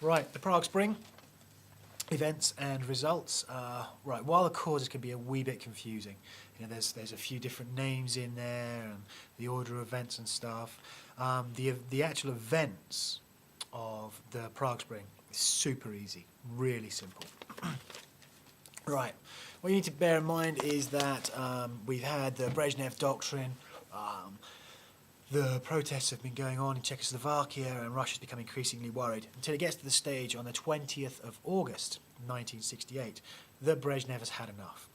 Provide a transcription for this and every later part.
Right, the Prague Spring events and results. Right, while the causes can be a wee bit confusing, you know, there's a few different names in there and the order of events and stuff. The actual events of the Prague Spring is super easy, really simple. Right, what you need to bear in mind is that we've had the Brezhnev Doctrine. The protests have been going on in Czechoslovakia, and Russia's become increasingly worried until it gets to the stage on the 20th of August 1968 that Brezhnev has had enough.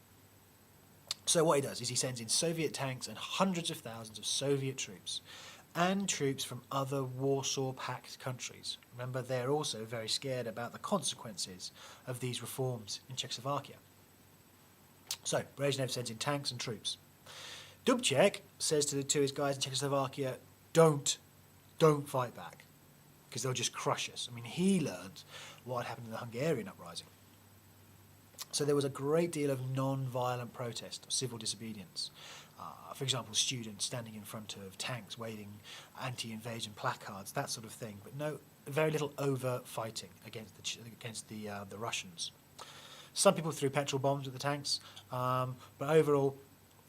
So what he does is he sends in Soviet tanks and hundreds of thousands of Soviet troops and troops from other Warsaw Pact countries. Remember, they're also very scared about the consequences of these reforms in Czechoslovakia. So Brezhnev sends in tanks and troops. Dubček says to his guys in Czechoslovakia, don't fight back, because they'll just crush us. I mean, he learned what happened in the Hungarian uprising. So there was a great deal of non-violent protest, civil disobedience. For example, students standing in front of tanks, waving anti-invasion placards, that sort of thing. But very little overt fighting against the Russians. Some people threw petrol bombs at the tanks, but overall,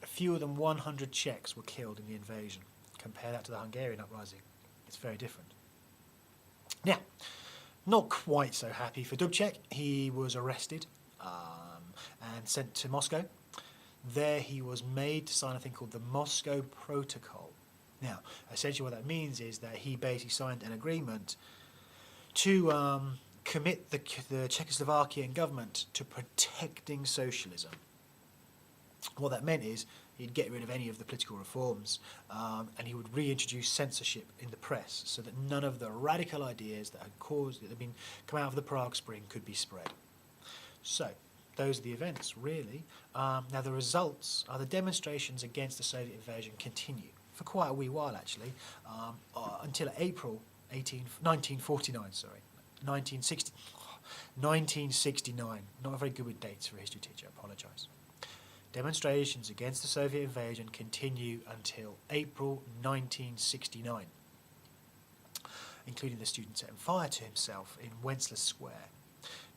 fewer than 100 Czechs were killed in the invasion. Compare that to the Hungarian uprising. It's very different. Now, not quite so happy for Dubček. He was arrested and sent to Moscow. There he was made to sign a thing called the Moscow Protocol. Now, essentially what that means is that he basically signed an agreement to commit the Czechoslovakian government to protecting socialism. What that meant is he'd get rid of any of the political reforms, and he would reintroduce censorship in the press so that none of the radical ideas that had come out of the Prague Spring could be spread. So those are the events, really. Now the results are the demonstrations against the Soviet invasion continue for quite a wee while, actually, until April 1949. 1969. Not very good with dates for a history teacher. I apologise. Demonstrations against the Soviet invasion continue until April 1969, including the student setting fire to himself in Wenceslas Square.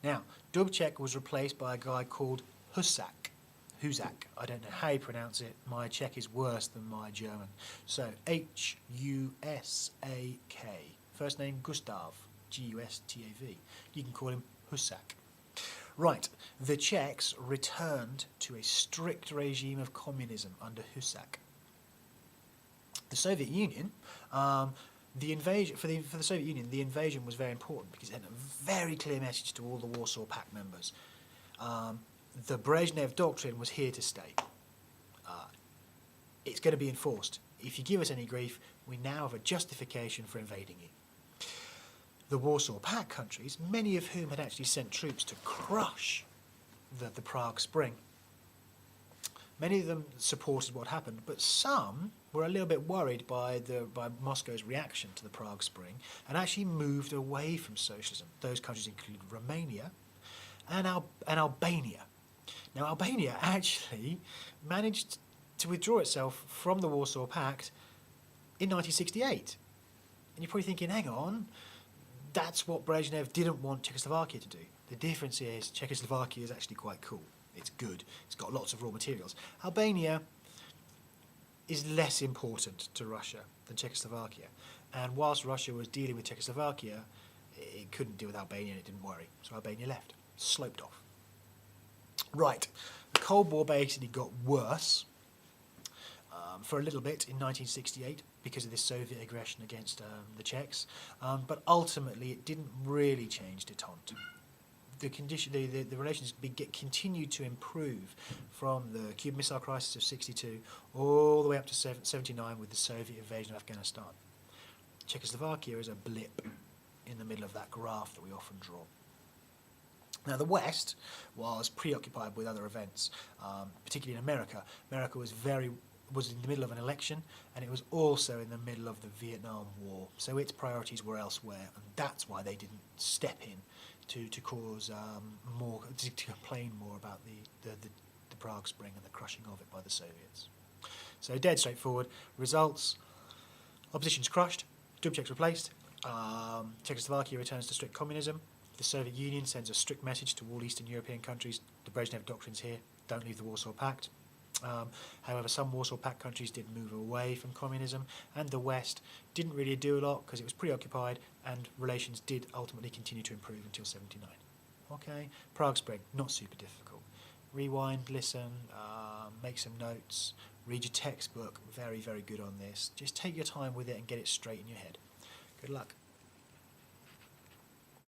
Now, Dubček was replaced by a guy called Husak. I don't know how you pronounce it. My Czech is worse than my German. So, H-U-S-A-K. First name Gustav, G-U-S-T-A-V. You can call him Husak. Right, the Czechs returned to a strict regime of communism under Husak. The Soviet Union, the Soviet Union, the invasion was very important because it sent a very clear message to all the Warsaw Pact members. The Brezhnev Doctrine was here to stay. It's going to be enforced. If you give us any grief, we now have a justification for invading you. The Warsaw Pact countries, many of whom had actually sent troops to crush the Prague Spring, many of them supported what happened, but some were a little bit worried by Moscow's reaction to the Prague Spring and actually moved away from socialism. Those countries include Romania and Albania. Now, Albania actually managed to withdraw itself from the Warsaw Pact in 1968. And you're probably thinking, hang on, that's what Brezhnev didn't want Czechoslovakia to do. The difference is Czechoslovakia is actually quite cool. It's good. It's got lots of raw materials. Albania is less important to Russia than Czechoslovakia. And whilst Russia was dealing with Czechoslovakia, it couldn't deal with Albania and it didn't worry. So Albania left, sloped off. Right, the Cold War basically got worse for a little bit in 1968 because of this Soviet aggression against the Czechs, but ultimately it didn't really change détente. The relations continued to improve from the Cuban Missile Crisis of '62 all the way up to '79 with the Soviet invasion of Afghanistan. Czechoslovakia is a blip in the middle of that graph that we often draw. Now, the West was preoccupied with other events, particularly in America. America was in the middle of an election, and it was also in the middle of the Vietnam War. So its priorities were elsewhere, and that's why they didn't step in to cause to complain more about the Prague Spring and the crushing of it by the Soviets. So dead straightforward results: opposition's crushed, Dubček's replaced, Czechoslovakia returns to strict communism. The Soviet Union sends a strict message to all Eastern European countries. The Brezhnev Doctrine's here. Don't leave the Warsaw Pact. However, some Warsaw Pact countries did move away from communism, and the West didn't really do a lot because it was preoccupied, and relations did ultimately continue to improve until 79. Okay, Prague Spring, not super difficult. Rewind, listen, make some notes, read your textbook, very, very good on this. Just take your time with it and get it straight in your head. Good luck.